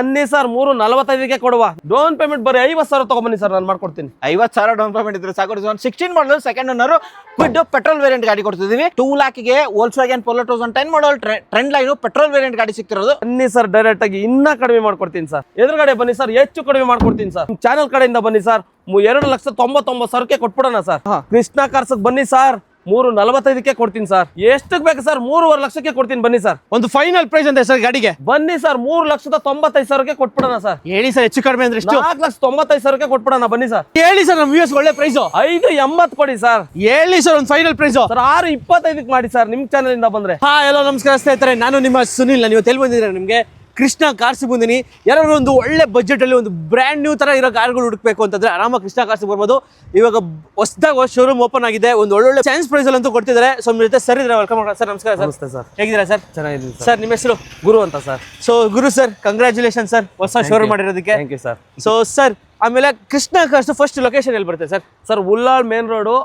ಬನ್ನಿ ಸರ್ 345ಕ್ಕೆ ಕೊಡುವ. Down payment ಬರೀ 50,000 ತಗೊಂಬನ್ನಿ ಸರ್, ನಾನು ಮಾಡ್ಕೊಡ್ತೀನಿ. 50,000 ಡೌನ್ ಪೇಮೆಂಟ್ ಇದ್ರೆ ಸಾಕು. 16 model second owner Kwid petrol variant ಗಾಡಿ ಕೊಡ್ತಿದೀವಿ. 2 lakhಗೆ ವೋಲ್ಕ್ಸ್ವ್ಯಾಗನ್ ಪೋಲೋ 2010 ಮಾಡಲ್ ಟ್ರೆಂಡ್ ಲೈನ್ ಪೆಟ್ರೋಲ್ ವೇರಿಯಂಟ್ ಗಾಡಿ ಸಿಕ್ತಿರೋದು. ಬನ್ನಿ ಸರ್, ಡೈರೆಕ್ಟ್ ಆಗಿ ಇನ್ನ ಕಡಿಮೆ ಮಾಡ್ಕೊಡ್ತೀನಿ ಸರ್. ಎದುರುಗಡೆ ಬನ್ನಿ ಸರ್, ಹೆಚ್ಚು ಕಡಿಮೆ ಮಾಡ್ಕೊಡ್ತೀನಿ ಸರ್. ಚಾನಲ್ ಕಡೆಯಿಂದ ಬನ್ನಿ ಸರ್, 2,99,000ಕ್ಕೆ ಕೊಟ್ಬಿಡೋಣ ಸರ್. ಕೃಷ್ಣ ಕಾರ್ಸ್ ಬನ್ನಿ ಸರ್, 345ಕ್ಕೆ ಕೊಡ್ತೀನಿ ಸರ್. ಎಷ್ಟಕ್ಕೆ ಬೇಕು ಸರ್? 3.5 ಲಕ್ಷಕ್ಕೆ ಕೊಡ್ತೀನಿ ಬನ್ನಿ ಸರ್. ಒಂದು ಫೈನಲ್ ಪ್ರೈಸ್ ಅಂತ ಸರ್ ಗಾಡಿಗೆ ಬನ್ನಿ ಸರ್, 3,95,000ಕ್ಕೆ ಕೊಟ್ಬಿಡೋಣ ಸರ್. ಹೇಳಿ ಸರ್, ಹೆಚ್ಚು ಕಡಿಮೆ ಅಂದ್ರೆ ಎಷ್ಟು? 4,95,000ಕ್ಕೆ ಕೊಟ್ಬಿಡೋಣ ಬನ್ನಿ ಸರ್. ಹೇಳಿ ಸರ್, ನಮ್ಮ ವ್ಯೂಸ್ ಒಳ್ಳೆ ಪ್ರೈಸ್ 5.80 ಕೊಡಿ ಸರ್. ಹೇಳಿ ಸರ್, ಒಂದು ಫೈನಲ್ ಪ್ರೈಸ್ ಸರ್ 6.25ಕ್ಕೆ ಮಾಡಿ ಸರ್, ನಿಮ್ ಚಾನಲ್ ಇಂದ ಬಂದ್ರೆ. ಎಲ್ಲೋ ನಮಸ್ಕಾರ ಸ್ನೇಹಿತರೆ, ನಾನು ನಿಮ್ಮ ಸುನಿಲ್. ನೀವು ಎಲ್ಲಿ ಬಂದಿದ್ದೀರಾ? ನಿಮಗೆ ಕೃಷ್ಣ ಕಾರ್ಸ್ ಬಂದಿನಿ. ಯಾರು ಒಂದು ಒಳ್ಳೆ ಬಜೆಟ್ ಅಲ್ಲಿ ಒಂದು ಬ್ರ್ಯಾಂಡ್ ನ್ಯೂ ತರ ಇರೋ ಕಾರ್ಗಳು ಹುಡುಕ್ಬೇಕು ಅಂತಂದ್ರೆ ಆರಾಮಾಗಿ ಕೃಷ್ಣ ಕಾರ್ಸ್ ಬರ್ಬೋದು. ಇವಾಗ ಹೊಸದಾಗಿ ಶೋರೂಮ್ ಓಪನ್ ಆಗಿದೆ, ಒಂದು ಒಳ್ಳೊಳ್ಳೆ ಚಾನ್ಸ್ ಪ್ರೈಸ್ ಅಂತೂ ಕೊಡ್ತಿದ್ದಾರೆ. ಸೊ ನಿಮ್ಮ ಜೊತೆ ಸರ್ ಇದ್ರೆ ವೆಲ್ಕಮ್ ಸರ್. ನಮಸ್ಕಾರ ಸರ್. ನಮಸ್ತೆ ಸರ್, ಹೇಗಿದ್ದೀರಾ ಸರ್? ಚೆನ್ನಾಗಿದ್ದೀನಿ ಸರ್. ನಿಮ್ಮ ಹೆಸರು? ಗುರು ಅಂತ sir. So Guru sir, congratulation sir ಹೊಸ ಶೋರೂಮ್ ಮಾಡಿರೋದಕ್ಕೆ. Thank you sir. So sir, ಆಮೇಲೆ ಕೃಷ್ಣ ಕಾರ್ಸ್ ಫಸ್ಟ್ ಲೊಕೇಶನ್ ಎಲ್ಲಿ ಬರುತ್ತೆ sir? Sir Ullal main road,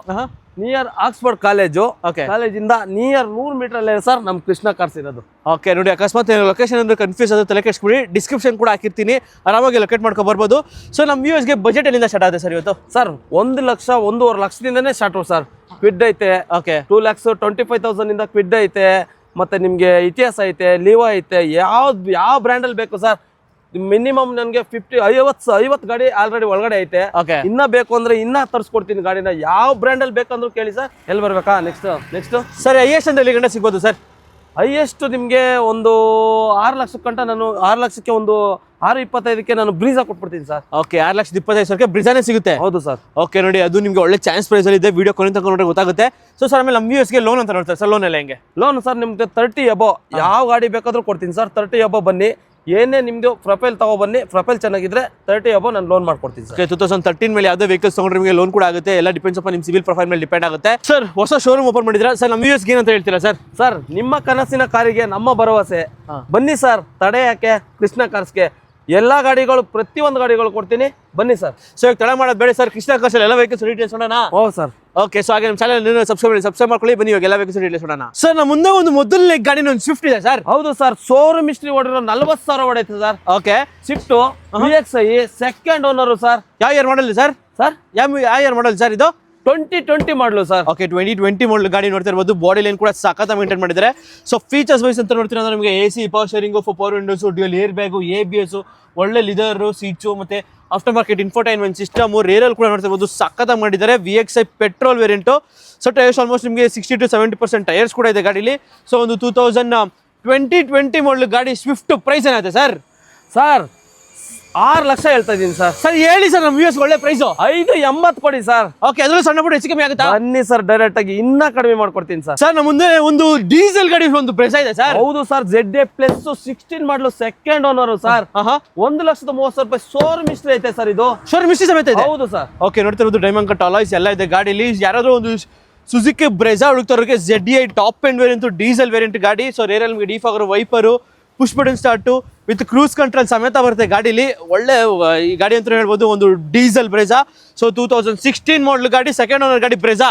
near Oxford college. Okay, ಕಾಲೇಜಿಂದ ನಿಯರ್ 100 ಮೀಟರ್ ಅಲ್ಲೇ ಸರ್ ನಮ್ ಕೃಷ್ಣ ಕಾರ್ಸ್ ಇರೋದು. ಓಕೆ ನೋಡಿ, ಅಕಸ್ಮಾತ್ ಲೊಕೇಶನ್ ಅಂದ್ರೆ ಕನ್ಫ್ಯೂಸ್ ಆದ್ರೆ ತಲೆ ಕೆಡಿಸ್ಬಿಡಿ, ಡಿಸ್ಕ್ರಿಪ್ಷನ್ ಕೂಡ ಹಾಕಿರ್ತೀನಿ, ಆರಾಮಾಗಿ ಲೊಕೇಟ್ ಮಾಡ್ಕೊಂಡು ಬರ್ಬೋದು. ಸೊ ನಮ್ಮ ವ್ಯೂಸ್ಗೆ ಬಜೆಟ್ ಎಲ್ಲಿಂದ ಸ್ಟಾರ್ಟ್ ಆಗುತ್ತೆ ಸರ್ ಇವತ್ತು? ಸರ್ 1 ಲಕ್ಷ 1.5 ಲಕ್ಷದಿಂದನೇ ಸ್ಟಾರ್ಟ್ ಸರ್. ಕ್ವಿಡ್ ಐತೆ. ಓಕೆ, 2,25,000 ಇಂದ ಕ್ವಿಡ್ ಐತೆ. ಮತ್ತೆ ನಿಮ್ಗೆ ಇತಿಹಾಸ ಐತೆ, ಲಿವೋ ಐತೆ. ಯಾವ ಬ್ರ್ಯಾಂಡ್ ಅಲ್ಲಿ ಬೇಕು ಸರ್? ಮಿನಿಮಮ್ ನನಗೆ 50 ಗಾಡಿ ಆಲ್ರೆಡಿ ಒಳಗಡೆ ಐತೆ. ಓಕೆ, ಇನ್ನ ಬೇಕು ಅಂದ್ರೆ ಇನ್ನ ತರಿಸ್ಕೊಡ್ತೀನಿ ಗಾಡಿನ. ಯಾವ ಬ್ರ್ಯಾಂಡ್ ಅಲ್ಲಿ ಬೇಕಂದ್ರೂ ಕೇಳಿ ಸರ್. ಎಲ್ಲಿ ಬರ್ಬೇಕಾ? ನೆಕ್ಸ್ಟ್ ಸರ್ ಹೈಯೆಸ್ಟ್ ಅಂದ್ರೆ ಎಲ್ಲಿ ಗಂಟೆ ಸಿಗ್ಬೋದು ಸರ್? ಹೈಯೆಸ್ಟ್ ನಿಮ್ಗೆ ಒಂದು 6 ಲಕ್ಷಕ್ಕಂಟ ನಾನು 6 ಲಕ್ಷಕ್ಕೆ ಒಂದು 6.25ಕ್ಕೆ ನಾನು ಬ್ರೀಜಾ ಕೊಟ್ಬಿಡ್ತೀನಿ ಸರ್. ಓಕೆ, 6,25,000ಕ್ಕೆ ಬ್ರಿಜಾನೇ ಸಿಗುತ್ತೆ. ಹೌದು ಸರ್. ಓಕೆ ನೋಡಿ, ಅದು ನಿಮ್ಗೆ ಒಳ್ಳೆ ಚಾನ್ಸ್ ಪ್ರೈಸ್ ಅಲ್ಲಿ ಇದೆ. ವಿಡಿಯೋ ಕೊನೆ ತನಕ ನೋಡಿದ್ರೆ ಗೊತ್ತಾಗುತ್ತೆ. ಸೊ ಸರ್, ಆಮೇಲೆ ನಮ್ಮ ವ್ಯೂಸ್ಗೆ ಲೋನ್ ಅಂತ ನೋಡ್ತಾರೆ ಸರ್. ಲೋನ್ ಎಲ್ಲ ಹೆಂಗೆ? ಲೋನ್ ಸರ್ ನಿಮ್ಗೆ 30 ಅಬೋ ಯಾವ ಗಾಡಿ ಬೇಕಾದ್ರೂ ಕೊಡ್ತೀನಿ ಸರ್. 30 ಅಬೋ ಬನ್ನಿ, ಏನೇ ನಿಮ್ದು ಪ್ರೊಫೈಲ್ ತಗೋ ಬನ್ನಿ. ಪ್ರೊಫೈಲ್ ಚೆನ್ನಾಗಿದ್ರೆ 30 ಅಬೋ ನಾನು ಲೋನ್ ಮಾಡ್ಕೊಡ್ತೀನಿ ಸರ್. 2013 ಮೇಲೆ ಯಾವುದೇ ವೆಹಿಕಲ್ಸ್ ತಗೊಂಡ್ರೆ ನಿಮಗೆ ಲೋನ್ ಕೂಡ ಆಗುತ್ತೆ. ಎಲ್ಲ ಡಿಪೆಂಡ್ಸ್ ಅಪ್ಪ ನಿಮ್ಮ ಸಿವಿಲ್ ಪ್ರೊಫೈಲ್ ಮೇಲೆ ಡಿಪೆಂಡ್ ಆಗುತ್ತೆ. ಸರ್ ಹೊಸ ಶೋರೂಮ್ ಓಪನ್ ಮಾಡಿದ್ರೆ ಸರ್, ನಮ್ಮ ವ್ಯೂಸ್ಗೆ ಏನಂತ ಹೇಳ್ತೀರಾ ಸರ್? ಸರ್ ನಿಮ್ಮ ಕನಸಿನ ಕಾರಿಗೆ ನಮ್ಮ ಭರವಸೆ. ಬನ್ನಿ ಸರ್, ತಡೆ ಯಾಕೆ? ಕೃಷ್ಣ ಕಾರ್ಸ್ಗೆ ಎಲ್ಲಾ ಗಾಡಿಗಳು, ಪ್ರತಿಯೊಂದು ಗಾಡಿಗಳು ಕೊಡ್ತೀನಿ, ಬನ್ನಿ ಸರ್. ಸೊ ಈಗ ತಡ ಮಾಡೋದು ಬೇಡ ಸರ್, ಕೃಷ್ಣ ಕಾರ್ಸ್ ಎಲ್ಲ ವೆಹಿಕಲ್ಸ್ ಡೀಟೇಲ್ಸ್ ನೋಡೋಣ. ಹೌದು ಸರ್. ಓಕೆ, ಸೊ ಹಾಗೆ ನಮ್ಮ ಚಾನಲ್ ಸಬ್ಸ್ಕ್ರೈಬ್ ಮಾಡ್ಕೊಳ್ಳಿ. ಬನ್ನಿ ಇವಾಗ ಎಲ್ಲ ವೆಹಿಕಲ್ಸ್ ಡೀಟೇಲ್ಸ್ ನೋಡೋಣ. ಸರ್ ನಮ್ಮ ಮುಂದೆ ಒಂದು ಮೊದಲನೇ ಗಾಡಿ ಒಂದು ಸ್ವಿಫ್ಟ್ ಇದೆ ಸರ್. ಹೌದು ಸರ್, ಶೋರೂಮ್ ಹಿಸ್ಟ್ರಿ ಹೊಡಿರೋ 40,000 ಹೊಡೈತೆ sir. Okay, Swift VXI second owner sir. ಯಾವ ಇಯರ್ ಮಾಡಲ್ ಸರ್? ಯಾವ ಇಯರ್ ಮಾಡಲ್ ಸರ್ ಇದು? 2020 ಮಾಡಲು ಸರ್. ಓಕೆ, 2020 ಮಾಡಲ್ ಗಾಡಿ ನೋಡ್ತಾ ಇರ್ಬೋದು. ಬಾಡಿ ಲೈನ್ ಕೂಡ ಸಖತ್ ಮೇಂಟೈನ್ ಮಾಡಿದ್ದಾರೆ. ಸೊ ಫೀಚರ್ಸ್ ವೈಸ್ ಅಂತ ನೋಡ್ತೀರಾ ಅಂದ್ರೆ ನಿಮಗೆ AC, power sharing, power windows, dual air bag, ABS, ಒಳ್ಳೆ ಲಿದರ್ ಸೀಟ್ಸು, ಮತ್ತೆ ಆಫ್ಟರ್ ಮಾರ್ಕೆಟ್ ಇನ್ಫೋಟೈನ್ಮೆಂಟ್ ಸಿಸ್ಟಮ್, ರೇರಲ್ ಕೂಡ ನೋಡ್ತಾ ಇರ್ಬೋದು. ಸಖತ್ತಾಗಿ ಮಾಡಿದ್ದಾರೆ. VXI petrol variant. So tyres almost ನಿಮಗೆ 60 to 70% ಟೈರ್ಸ್ ಕೂಡ ಇದೆ ಗಾಡಿಲಿ. ಸೊ ಒಂದು 2020 ಮಾಡಲ್ ಗಾಡಿ ಸ್ವಿಫ್ಟ್ ಪ್ರೈಸ್ ಏನಾಗುತ್ತೆ ಸರ್? ಸರ್ 6 ಲಕ್ಷ ಹೇಳ್ತಾ ಇದೀನಿ ಸರ್. ಸರ್ ಹೇಳಿ ಸರ್, ನಮ್ಮ ವ್ಯೂಸ್ ಒಳ್ಳೆ ಪ್ರೈಸ್ 5.80 ಕೊಡಿ ಸರ್. ಓಕೆ, ಅದ್ರಲ್ಲಿ ಸಣ್ಣ ಪುಟ್ಟ ಹೆಚ್ಚು ಕಮ್ಮಿ ಆಗುತ್ತಾ? ಬನ್ನಿ ಸರ್, ಡೈರೆಕ್ಟ್ ಆಗಿ ಇನ್ನ ಕಡಿಮೆ ಮಾಡ್ಕೊಡ್ತೀನಿ ಸರ್. ಸರ್ ನಮ್ಮ ಮುಂದೆ ಒಂದು ಡೀಸೆಲ್ ಗಾಡಿ ಒಂದು ಬ್ರೆಜಾ ಇದೆ ಸರ್. ಹೌದು sir, ZA plus 16 model second owner sir. 1,30,000 showroom history ಐತೆ ಸರ್. ಇದು ಶೋರೂಮ್ ಹಿಸ್ಟ್ರಿ ಸಮೇತ ಇದೆ. ಹೌದು ಸರ್. ಓಕೆ, ನೋಡ್ತಿರೋದು ಡೈಮಂಡ್ ಕಟ್ ಅಲಾಯ್ಸ್ ಎಲ್ಲ ಇದೆ ಗಾಡಿಲಿ. ಯಾರಾದ್ರೂ ಒಂದು ಸುಜುಕಿ ಬ್ರೆಜಾ ಹುಡುಕ್ತವ್ರಿಗೆ ZDI top end variant diesel variant ಗಾಡಿ. ಸೊ ರೇರಲ್ಲಿ ನಿಮಗೆ defogger, wiper, push button start with cruise control ಸಮೇತ ಬರುತ್ತೆ ಗಾಡಿಲಿ. ಒಳ್ಳೆ ಈ ಗಾಡಿ ಅಂತ ಹೇಳ್ಬೋದು, ಒಂದು ಡೀಸೆಲ್ ಬ್ರೆಜಾ. ಸೊ 2016 ಮಾಡಲ್ ಗಾಡಿ, ಸೆಕೆಂಡ್ ಓನರ್ ಗಾಡಿ ಬ್ರೆಜಾ.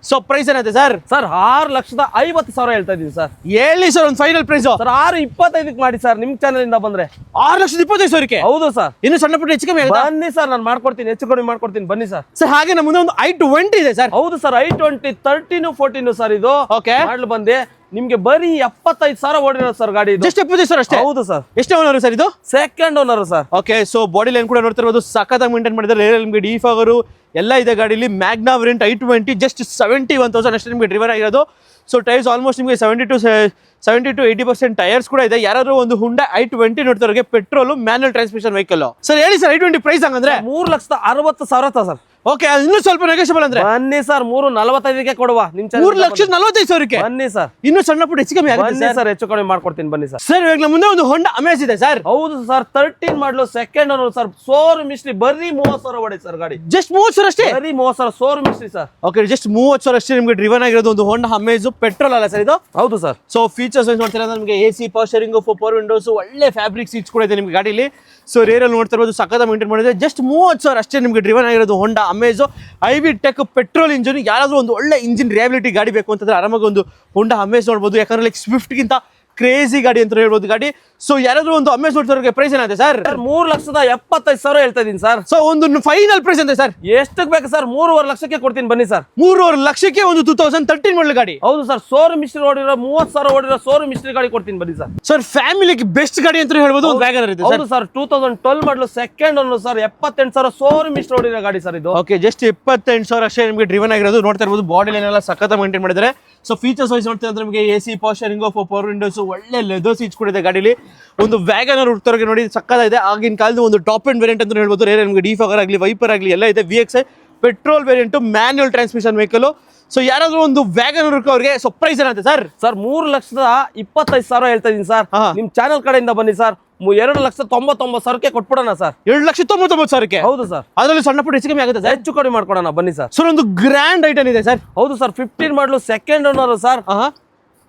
ಸೊ ಪ್ರೈಸ್ ಏನಾಯ್ತು ಸರ್? ಸರ್ 6,50,000 ಹೇಳ್ತಾ ಇದೀನಿ ಸರ್. ಹೇಳಿ ಸರ್, ಒಂದು ಫೈನಲ್ ಪ್ರೈಸ್ ಸರ್ 6.25ಕ್ಕೆ ಮಾಡಿ ಸರ್, ನಿಮ್ ಚಾನಲ್ ಇಂದ ಬಂದ್ರೆ. 6,25,000ಕ್ಕೆ? ಹೌದು ಸರ್. ಇನ್ನು ಸಣ್ಣ ಪುಟ್ಟ ಹೆಚ್ಚು ಕಮ್ಮಿ ಬನ್ನಿ ಸರ್, ನಾನು ಮಾಡ್ಕೊಡ್ತೀನಿ, ಹೆಚ್ಚು ಕಡಿಮೆ ಮಾಡ್ಕೊಡ್ತೀನಿ, ಬನ್ನಿ ಸರ್. ಸರ್ ಹಾಗೆ ನಮ್ಮ ಮುಂದೆ ಒಂದು i20 ಇದೆ ಸರ್. ಹೌದು ಸರ್, i20 13 14 ಸರ್. ಇದು ಓಕೆ ಮಾಡಲ್ ಬಂದೆ ನಿಮ್ಗೆ ಬರೀ 75,000 ಓಡಿರೋದು ಸರ್ ಗಾಡಿ. ಜಸ್ಟ್ 75,000 ಅಷ್ಟೇ? ಹೌದು ಸರ್. ಎಷ್ಟು ಓನರ್ ಸರ್ ಇದು? Second owner sir. Okay, so body line ಕೂಡ ನೋಡ್ತಿರ್ಬೋದು, ಸಖತ್ತಾಗಿ ಮೇಂಟೈನ್ ಮಾಡಿದ್ದಾರೆ. ನಿಮಗೆ ಡಿಫಾಗರು ಎಲ್ಲ ಇದೆ ಗಾಡಿಲಿ. ಮ್ಯಾಗ್ನಾ ವೇರಿಯಂಟ್ i20 ಜಸ್ಟ್ 71,000 ಅಷ್ಟೇ ನಿಮಗೆ ಡ್ರಿವರ್ ಆಗಿರೋದು. ಸೊ ಟೈರ್ಸ್ ಆಲ್ಮೋಸ್ಟ್ ನಿಮಗೆ 70 to 80% ಟೈರ್ಸ್ ಕೂಡ ಇದೆ. ಯಾರಾದ್ರೂ ಒಂದು ಹುಂಡಾ i20 ನೋಡ್ತಾರಿಗೆ petrol manual transmission vehicle. Sir ಹೇಳಿ ಸರ್, i20 ಪ್ರೈಸ್ ಹಂಗಂದ್ರೆ? 3,60,000 ಸರ್. ಓಕೆ, ಇನ್ನೂ ಸ್ವಲ್ಪ ನೆಗೋಷಿಯಬಲ್ ಅಂದ್ರೆ? ಬನ್ನಿ ಸರ್, 3.45ಕ್ಕೆ ಕೊಡುವ. ನಿಮ್ 3,45,000ಕ್ಕೆ? ಬನ್ನಿ ಸರ್, ಇನ್ನೂ ಸಣ್ಣ ಪುಟ್ಟ ಹೆಚ್ಚು ಕಮ್ಮಿ ಆಗುತ್ತೆ ಸರ್. ಹೆಚ್ಚು ಕಡಿಮೆ ಮಾಡ್ಕೊಡ್ತೀನಿ, ಬನ್ನಿ ಸರ್. ಸರ್ ಇವಾಗ ಮುಂದೆ ಒಂದು ಹೊಂಡಾ ಅಮೇಜ್ ಇದೆ ಸರ್. ಹೌದು ಸರ್, 13 ಮಾಡಲು second owner sir. Showroom history ಬರೀ 30,000 ಹೊಡೆಯುತ್ತೆ ಸರ್ ಗಾಡಿ. ಜಸ್ಟ್ 30,000 ಅಷ್ಟೇ? ಬರೀ 30,000 showroom history sir. Okay, just 30,000 ಅಷ್ಟೇ ನಿಮಗೆ ಡ್ರಿವನ್ ಆಗಿರೋದು ಒಂದು ಹೊಂಡಾ ಅಮೇಜ್ ಪೆಟ್ರೋಲ್ ಅಲ್ಲ ಸರ್ ಇದು? ಹೌದು ಸರ್. ಸೊ ಫೀಚರ್ಸ್ ನೋಡ್ತೀರಾ ನಿಮಗೆ AC, power sharing, power windows, ಒಳ್ಳೆ ಫ್ಯಾಬ್ರಿಕ್ ಸೀಟ್ಸ್ ಕೂಡ ಇದೆ ನಿಮಗೆ ಗಾಡಿಲಿ. ಸೊ ರೇರಲ್ಲಿ ನೋಡ್ತಾ ಇರೋದು ಸಖತ್ ಮೇಂಟೈನ್ ಮಾಡಿದೆ. ಜಸ್ಟ್ 30,000 ಅಷ್ಟೇ ನಿಮಗೆ ಡ್ರಿವನ್ ಆಗಿರೋದು Honda Amaze IV tech petrol engine. ಯಾರಾದ್ರೂ ಒಂದು ಒಳ್ಳೆ ಇಂಜಿನ್ ರಿಯಾಬಿಲಿಟಿ ಗಾಡಿ ಬೇಕು ಅಂತಂದ್ರೆ ಆರಾಮಾಗಿ ಒಂದು ಹೊಂಡಾ ಅಮೇಜ್ ನೋಡ್ಬೋದು. ಯಾಕಂದ್ರೆ ಲೈಕ್ ಸ್ವಿಫ್ಟ್ ಗಿಂತ ಕ್ರೇಜಿ ಗಾಡಿ ಅಂತ ಹೇಳ್ಬೋದು ಗಾಡಿ. ಸೊ ಯಾರಾದ್ರೂ ಒಂದು ಅಮೇಜ್ ನೋಡ್ತಾರ ಪ್ರೈಸ್ ಏನಾಗುತ್ತೆ ಸರ್? 3,75,000 ಹೇಳ್ತಾ ಇದೀನಿ ಸರ್. ಸೊ ಒಂದು ಫೈನಲ್ ಪ್ರೈಸ್ ಅಂತ ಸರ್ ಎಷ್ಟಕ್ಕೆ ಬೇಕು ಸರ್? 3.5 ಲಕ್ಷಕ್ಕೆ ಕೊಡ್ತೀನಿ ಬನ್ನಿ ಸರ್. 3.5 ಲಕ್ಷಕ್ಕೆ ಒಂದು 2013 ಮಾಡಲ್ ಗಾಡಿ. ಹೌದು ಸರ್, ಶೋರೂಮ್ ಮಿಸ್ಟ್ರಿ ಓಡಿರೋ 30,000 ಓಡಿರೋ ಶೋರೂಮ್ ಮಿಸ್ಟ್ರಿ ಗಾಡಿ ಕೊಡ್ತೀನಿ ಬನ್ನಿ ಸರ್. ಸರ್ ಫ್ಯಾಮಿಲಿಗೆ ಬೆಸ್ಟ್ ಗಾಡಿ ಅಂತ ಹೇಳ್ಬೋದು ಒಂದು ವ್ಯಾಗನರ್ ಇದೆ. ಹೌದು sir, 2012 model second owner sir, 78,000 showroom ಮಿಸ್ಟ್ರಿ ಓಡಿರೋ ಗಾಡಿ ಸರ್ ಇದು. ಓಕೆ, ಜಸ್ಟ್ 28,000 ಅಷ್ಟೇ ನಿಮಗೆ ಡ್ರಿವನ್ ಆಗಿರೋದು. ನೋಡ್ತಾ ಇರ್ಬೋದು ಬಾಡಿ ಲೈನ್ ಎಲ್ಲ ಸಖತ್ ಮೇಂಟೈನ್ ಮಾಡಿದ್ದಾರೆ. ಸೊ ಫೀಚರ್ಸ್ ವೈಸ್ ನೋಡ್ತಾ ಇದ್ರೆ ನಿಮಗೆ AC power steering, power windows, ಒಳ್ಳೆ ಲೆದರ್ ಸೀಟ್ಸ್ ಕೂಡ ಇದೆ ಗಾಡಿಲಿ. ಒಂದು ವ್ಯಾಗನರ್ ಹುಡ್ತವ್ರಿಗೆ ನೋಡಿ ಸಕ್ಕತ್ತಾಗಿದೆ. ಆಗಿನ ಕಾಲದ ಒಂದು ಟಾಪ್ ಅಂಡ್ ವೇರಿಯಂಟ್ ಅಂತ ಹೇಳ್ಬೋದು. ನಿಮಗೆ ಡಿಫಾಗರ್ ಆಗಲಿ, ವೈಪರ್ ಆಗಲಿ ಎಲ್ಲ ಇದೆ. VXI petrol variant, manual transmission vehicle. So ಯಾರಾದ್ರೂ ಒಂದು ವ್ಯಾಗನರ್ ಅವ್ರಿಗೆ ಸೊ ಪ್ರೈಸ್ ಏನಂತೆ ಸರ್? ಸರ್ 3,25,000 ಹೇಳ್ತಾ ಇದೀನಿ ಸರ್. ನಿಮ್ ಚಾನಲ್ ಕಡೆಯಿಂದ ಬನ್ನಿ ಸರ್, 2,99,000ಕ್ಕೆ ಕೊಟ್ಬಿಡೋಣ ಸರ್. 2,99,000ಕ್ಕೆ? ಹೌದು ಸರ್. ಅದರಲ್ಲಿ ಸಣ್ಣ ಪುಟ್ಟ ಹೆಚ್ಚು ಕಮ್ಮಿ ಆಗುತ್ತೆ ಸರ್? ಹೆಚ್ಚು ಕಡಿಮೆ ಮಾಡ್ಕೊಡೋಣ ಬನ್ನಿ ಸರ್. ಸರ್ ಒಂದು ಗ್ರ್ಯಾಂಡ್ ಐಟನ್ ಇದೆ ಸರ್. ಹೌದು ಸರ್, 15 ಮಾಡಲು second owner sir.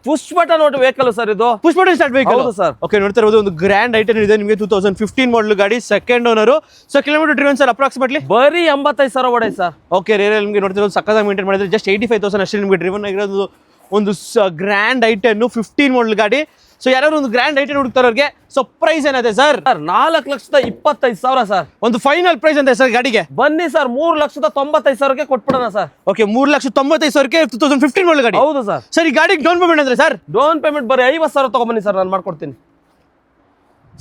Push button ನೋಡಿ ವೆಹಿಕಲ್ ಸರ್ ಇದು. Push button start vehicle. ಹೌದು ಸರ್. ಓಕೆ, ನೋಡ್ತಾ ಇರೋದು ಒಂದು ಗ್ರ್ಯಾಂಡ್ ಐಟನ್ ಇದೆ ನಿಮಗೆ. 2015 ಮಾಡಲ್ ಗಾಡಿ, second owner. So kilometre driven sir approximately ಬರೀ 85,000 ಹೊಡೆ ಸರ್. ಓಕೆ, ರೇರ್ ನಿಮಗೆ ನೋಡ್ತಿರೋದು ಸಕ್ಕತ್ತಾಗಿ ಮೇಂಟೈನ್ ಮಾಡಿದ್ರೆ. ಜಸ್ಟ್ 85,000 ಅಷ್ಟೇ ನಿಮಗೆ ಡ್ರಿವನ್ ಆಗಿರೋದು. ಒಂದು ಗ್ರ್ಯಾಂಡ್ ಐಟನ್ 15 ಮಾಡಲ್ ಗಾಡಿ. ಸೊ ಯಾರು ಒಂದು ಗ್ರ್ಯಾಂಡ್ ಐಟನ್ ಹುಡುಕ್ತಾರವ್ರಿಗೆ ಸೊ ಪ್ರೈಸ್ ಏನಿದೆ ಸರ್? 4,25,000 ಸರ್. ಒಂದು ಫೈನಲ್ ಪ್ರೈಸ್ ಅಂತ ಸರ್ ಗಾಡಿಗೆ? ಬನ್ನಿ ಸರ್, 3,95,000ಕ್ಕೆ ಕೊಟ್ಬಿಡೋಣ ಸರ್. ಓಕೆ, 3,95,000ಕ್ಕೆ 2015 ಮಾಡಲ್ ಗಾಡಿ. ಹೌದು ಸರ್. ಸರ್ ಈ ಗಾಡಿಗೆ ಡೌನ್ ಪೇಮೆಂಟ್ ಅಂದ್ರೆ ಸರ್? ಡೌನ್ ಪೇಮೆಂಟ್ ಬರೀ 50,000 ತಗೊಂಬನ್ನಿ ಸರ್, ನಾನು ಮಾಡ್ಕೊಡ್ತೀನಿ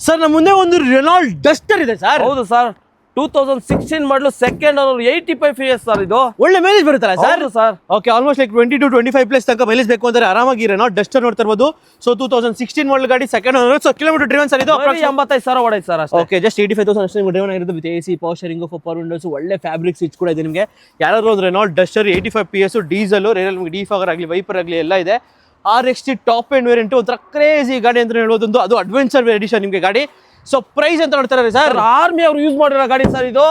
ಸರ್. ನಮ್ಮ ಮುಂದೆ ಒಂದು ರೆನಾಲ್ಟ್ ಡಸ್ಟರ್ ಇದೆ ಸರ್. ಹೌದು ಸರ್, 2016 ಮಾಡಲು ಸೆಕೆಂಡ್ ಓನರ್, 85 PS ಸರ್ ಇದು. ಒಳ್ಳೆ ಮೈಲೇಜ್ ಬರುತ್ತಲ್ಲ ಸರ್? ಹೌದು sir. Okay, almost like 20 to 25 plus ತನಕ ಮೈಲೇಜ್ ಬೇಕು ಅಂದ್ರೆ ಆರಾಮಾಗಿ ರೆನಾಲ್ಟ್ ಡಸ್ಟರ್ ನೋಡ್ತಾ ಇರ್ಬೋದು. ಸೊ 2016 ಮಾಡಲ್ ಗಾಡಿ, second owner. So kilometre driven sir ಇದು 85,000 ಹೊಡೆಯುತ್ತೆ ಸರ್ ಅಷ್ಟೇ. ಓಕೆ, ಜಸ್ಟ್ 85,000 ಅಷ್ಟೇ ನಿಮಗೆ ಡ್ರಿವನ್ ಆಗಿರೋದು. With AC power steering, power windows, ಒಳ್ಳೆ ಫ್ಯಾಬ್ರಿಕ್ ಸೀಟ್ಸ್ ಕೂಡ ಇದೆ ನಿಮಗೆ. ಯಾರಾದ್ರೂ ಒಂದು ರೆನಾಲ್ಟ್ ಡಸ್ಟರ್ 85 PS ಡೀಸೆಲ್, ರೇರಲ್ಲಿ ನಿಮಗೆ ಡಿಫಾಗರ್ ಆಗಲಿ, ವೈಪರ್ ಆಗಲಿ ಎಲ್ಲ ಇದೆ. RXT ಟಾಪ್ ಅಂಡ್ ವೇರಿಯಂಟ್, ಒಂಥರ ಕ್ರೇಜಿ ಗಾಡಿ ಅಂತ ಹೇಳ್ಬೋದು. ಅದು ಅಡ್ವೆಂಚರ್ ಎಡಿಷನ್ ನಿಮಗೆ ಗಾಡಿ. ಸೊ ಪ್ರೈಸ್ ಅಂತ ನೋಡ್ತಾರೆ ಸರ್? ಆರ್ಮಿ ಅವರು ಯೂಸ್ ಮಾಡಿರೋ ಗಾಡಿ ಸರ್ ಇದು.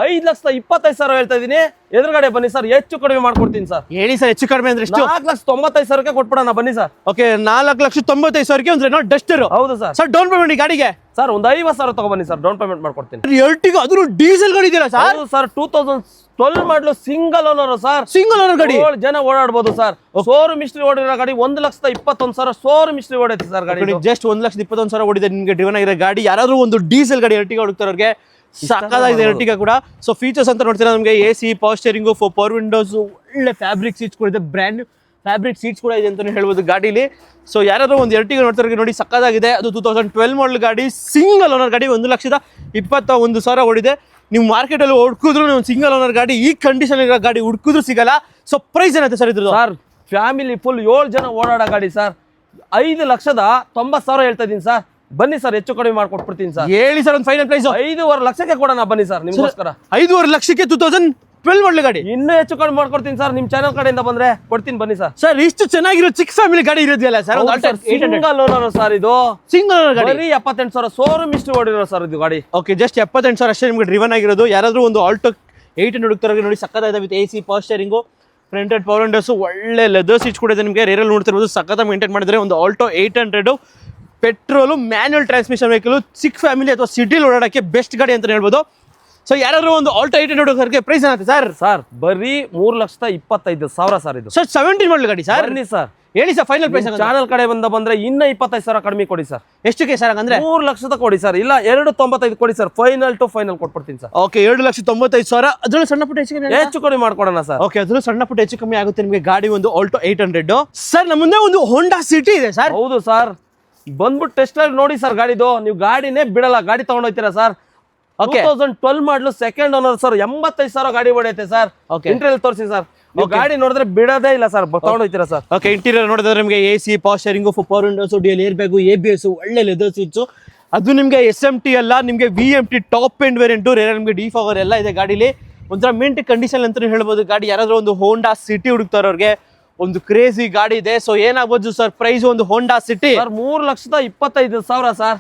5,25,000 ಹೇಳ್ತಾ ಇದೀನಿ. ಎದುರುಗಡೆ ಬನ್ನಿ ಸರ್, ಹೆಚ್ಚು ಕಡಿಮೆ ಮಾಡ್ಕೊಡ್ತೀನಿ ಸರ್. ಹೇಳಿ ಸರ್, ಹೆಚ್ಚು ಕಡಿಮೆ ಅಂದ್ರೆ ಎಷ್ಟು? 4,95,000ಕ್ಕೆ ಕೊಟ್ಬಿಡೋಣ ಬನ್ನಿ ಸರ್. ಓಕೆ, 4,95,000ಕ್ಕೆ ಒಂದು ರೆನಾಲ್ಟ್ ಡಸ್ಟರ್. ಹೌದು ಸರ್. ಸರ್ ಡೌನ್ ಪೇಮೆಂಟ್ ಗಾಡಿಗೆ ಸರ್ ಒಂದು 50,000 ತಗೊಬನ್ನಿ ಸರ್, ಡೌನ್ ಪೇಮೆಂಟ್ ಮಾಡ್ಕೊಡ್ತೀನಿ. ಎರ್ಟಿಗಾ ಅದು ಡೀಸೆಲ್ ಗಾಡಿ ಇದೆಯಲ್ಲ ಸರ್? ಹೌದು ಸರ್, 2012 ಮಾಡಲು single owner sir. Single owner ಗಾಡಿ 7 ಜನ ಓಡಾಡಬಹುದು ಸರ್. ಶೋರೂಮ್ ಮಿಸ್ಟ್ರಿ ಓಡಿರೋ ಗಾಡಿ, 1,21,000 ಶೋರೂಮ್ ಮಿಸ್ಟ್ರಿ ಓಡೈತೆ ಸರ್ ಗಾಡಿ. ಜಸ್ಟ್ 1,21,000 ಓಡಿದೆ ನಿಮಗೆ ಡ್ರಿವನ್ ಆಗಿರೋ ಗಾಡಿ. ಯಾರಾದ್ರೂ ಒಂದು ಡೀಸೆಲ್ ಗಾಡಿ ಎರ್ಟಿಗಾ ಹುಡುಕ್ತಾರವ್ರಿಗೆ ಸಾಕಾಗಿದೆ ಎರ್ಟಿಗಾ ಕೂಡ. ಸೊ ಫೀಚರ್ಸ್ ಅಂತ ನೋಡ್ತೀರಾ ನಮಗೆ AC power steering, power windows, ಒಳ್ಳೆ ಫ್ಯಾಬ್ರಿಕ್ ಸೀಟ್ಸ್ ಕೂಡ ಇದೆ. ಬ್ರ್ಯಾಂಡ್ ನ್ಯೂ ಫ್ಯಾಬ್ರಿಕ್ ಸೀಟ್ಸ್ ಕೂಡ ಇದೆ ಅಂತ ಹೇಳ್ಬೋದು ಗಾಡಿಲಿ. ಸೊ ಯಾರಾದ್ರೂ ಒಂದು ಎರ್ಟಿಗಾ ನೋಡ್ತಾರೆ ನೋಡಿ, ಸಕ್ಕದಾಗಿದೆ. ಅದು 2012 ಮಾಡಲ್ ಗಾಡಿ, ಸಿಂಗಲ್ ಓನರ್ ಗಾಡಿ, 1,21,000 ಓಡಿದೆ. ನೀವು ಮಾರ್ಕೆಟಲ್ಲಿ ಹುಡುಕಿದ್ರು ನೀವು ಸಿಂಗಲ್ ಓನರ್ ಗಾಡಿ ಈ ಕಂಡೀಷನ್ ಇರೋ ಗಾಡಿ ಹುಡುಕಿದ್ರು ಸಿಗಲ್ಲ. ಸೊ ಪ್ರೈಸ್ ಏನಾಯ್ತು ಸರ್ ಇದ್ರದ್ದು? ಸರ್ ಫ್ಯಾಮಿಲಿ ಫುಲ್ 7 ಜನ ಓಡಾಡೋ ಗಾಡಿ ಸರ್. 5,90,000 ಹೇಳ್ತಾ ಇದೀನಿ ಸರ್. ಬನ್ನಿ ಸರ್, ಹೆಚ್ಚು ಕಡಿಮೆ ಮಾಡ್ಕೊಟ್ಬಿಡ್ತೀನಿ ಸರ್. ಹೇಳಿ ಸರ್ ಒಂದು ಫೈನಲ್ ಪ್ರೈಸ್. 5.5 ಲಕ್ಷಕ್ಕೆ ಕೊಡೋಣ ಬನ್ನಿ ಸರ್, ನಿಮ್ಗೋಸ್ಕರ. 5.5 ಲಕ್ಷಕ್ಕೆ 2012 ಮಾಡಲ್ ಗಾಡಿ. ಇನ್ನೂ ಹೆಚ್ಚು ಕಡಿಮೆ ಮಾಡ್ಕೊಡ್ತೀನಿ ಸರ್, ನಿಮ್ ಚಾನಲ್ ಕಡೆಯಿಂದ ಬಂದ್ರೆ ಕೊಡ್ತೀನಿ ಬನ್ನಿ ಸರ್. ಸರ್ ಇಷ್ಟು ಚೆನ್ನಾಗಿರೋ ಚಿಕ್ಕ ಫ್ಯಾಮಿಲಿ ಗಾಡಿ ಇರೋದಿಲ್ಲ ಸರ್? ಸಿಂಗಲ್ ಓನರ್ ಸರ್ ಇದು. ಸಿಂಗಲ್ ಓನರ್ ಗಾಡಿ ಬರೀ 78,000 ಶೋರೂಮ್ ಮಿಸ್ಟ್ರಿ ಓಡಿರೋ ಸರ್ ಇದು ಗಾಡಿ. ಓಕೆ, ಜಸ್ಟ್ 78,000 ಅಷ್ಟೇ ನಿಮಗೆ ಡ್ರಿವನ್ ಆಗಿರೋದು. ಯಾರಾದ್ರೂ ಒಂದು ಆಲ್ಟೋ 800 ಹುಡುಕ್ತಾರೆ ನೋಡಿ, ಸಕ್ಕತ್ತಾಗಿದೆ. With AC power steering, front end power windows, ಒಳ್ಳೆ ಲೆದರ್ ಸೀಟ್ಸ್ ಕೂಡ ಇದೆ ನಿಮಗೆ. ರೇರಲ್ಲಿ ನೋಡ್ತಿರ್ಬೋದು ಸಕ್ಕತ್ತ ಮೇಂಟೈನ್ ಮಾಡಿದ್ರೆ. ಒಂದು Alto 800 petrol, manual transmission vehicle, ಚಿಕ್ಕ ಫ್ಯಾಮಿಲಿ ಅಥವಾ ಸಿಟಿಲಿ ಓಡಾಡಕ್ಕೆ ಬೆಸ್ಟ್ ಗಾಡಿ ಅಂತ ಹೇಳ್ಬೋದು. ಸೊ ಯಾರಾದ್ರೂ ಒಂದು ಆಲ್ಟೋ 800 ಪ್ರೈಸ್ ಏನಾಗುತ್ತೆ ಸರ್? ಸರ್ ಬರೀ 3,25,000 ಸರ್ ಇದು. ಸರ್ 17 ಮಾಡಲ್ ಗಾಡಿ ಸರ್? ಬನ್ನಿ ಸರ್, ಹೇಳಿ ಸರ್ ಫೈನಲ್ ಪ್ರೈಸ್. ಚಾನಲ್ ಕಡೆ ಬಂದ್ರೆ ಇನ್ನೂ 25,000 ಕಡಿಮೆ ಕೊಡಿ ಸರ್. ಎಷ್ಟಕ್ಕೆ ಸರ್? ಅಂದ್ರೆ 3 ಲಕ್ಷದ ಕೊಡಿ ಸರ್, ಇಲ್ಲ 2,95 ಕೊಡಿ ಸರ್. ಫೈನಲ್ ಟು ಫೈನಲ್ ಕೊಟ್ಬಿಡ್ತೀನಿ ಸರ್. ಓಕೆ, 2,95,000. ಅದ್ರಲ್ಲಿ ಸಣ್ಣ ಪುಟ್ಟ ಹೆಚ್ಚು ಕಡಿಮೆ ಮಾಡ್ಕೊಡೋಣ ಸರ್. ಓಕೆ, ಅದ್ರಲ್ಲಿ ಸಣ್ಣ ಪುಟ್ಟ ಹೆಚ್ಚು ಕಮ್ಮಿ ಆಗುತ್ತೆ ನಿಮಗೆ. ಗಾಡಿ ಒಂದು ಆಲ್ಟೋ 800 ಸರ್. ನಮ್ಮ ಮುಂದೆ ಒಂದು ಹೋಂಡಾ ಸಿಟಿ ಇದೆ ಸರ್. ಹೌದು ಸರ್, ಬಂದ್ಬಿಟ್ಟು ಟೆಸ್ಟ್ ಡ್ರೈವ್ ನೋಡಿ ಸರ್ ಗಾಡಿದು. ನೀವು ಗಾಡಿನೇ ಬಿಡಲ್ಲ, ಗಾಡಿ ತಗೊಂಡೋಗ್ತೀರಾ sir. 2012 model second owner sir. 85,000 ಗಾಡಿ ಹೊಡೆಯುತ್ತೆ ಸರ್. ಇಂಟೀರಿಯರ್ ತೋರಿಸಿ ಸರ್, ಗಾಡಿ ನೋಡಿದ್ರೆ ಬಿಡೋದೇ ಇಲ್ಲ ಸರ್, ತಗೊಂಡೋಗ್ತೀರಾ ಸರ್. ಓಕೆ, ಇಂಟೀರಿಯರ್ ನೋಡಿದ್ರೆ ನಿಮಗೆ AC power steering, power windows, dual air bag, ABS, ಒಳ್ಳೆ ಲೆದರ್ ಸೀಟ್ಸ್. ಅದು ನಿಮಗೆ SMT ಅಲ್ಲ, ನಿಮಗೆ VMT ಟಾಪ್ ಅಂಡ್ ವೇರಿಯಂಟ್. ನಿಮಗೆ ಡಿಫಾಗರ್ ಎಲ್ಲ ಇದೆ ಗಾಡಿಲಿ. ಒಂಥರ ಮಿಂಟ್ ಕಂಡೀಷನ್ ಅಂತ ಹೇಳ್ಬೋದು ಗಾಡಿ. ಯಾರಾದ್ರೂ ಒಂದು ಹೋಂಡಾ ಸಿಟಿ ಹುಡುಕ್ತಾರವ್ರಿಗೆ ಒಂದು ಕ್ರೇಜಿ ಗಾಡಿ ಇದೆ. ಸೊ ಏನಾಗ್ಬೋದು ಸರ್ ಪ್ರೈಸ್ ಒಂದು ಹೋಂಡಾ ಸಿಟಿ? Sir 3,25,000 sir.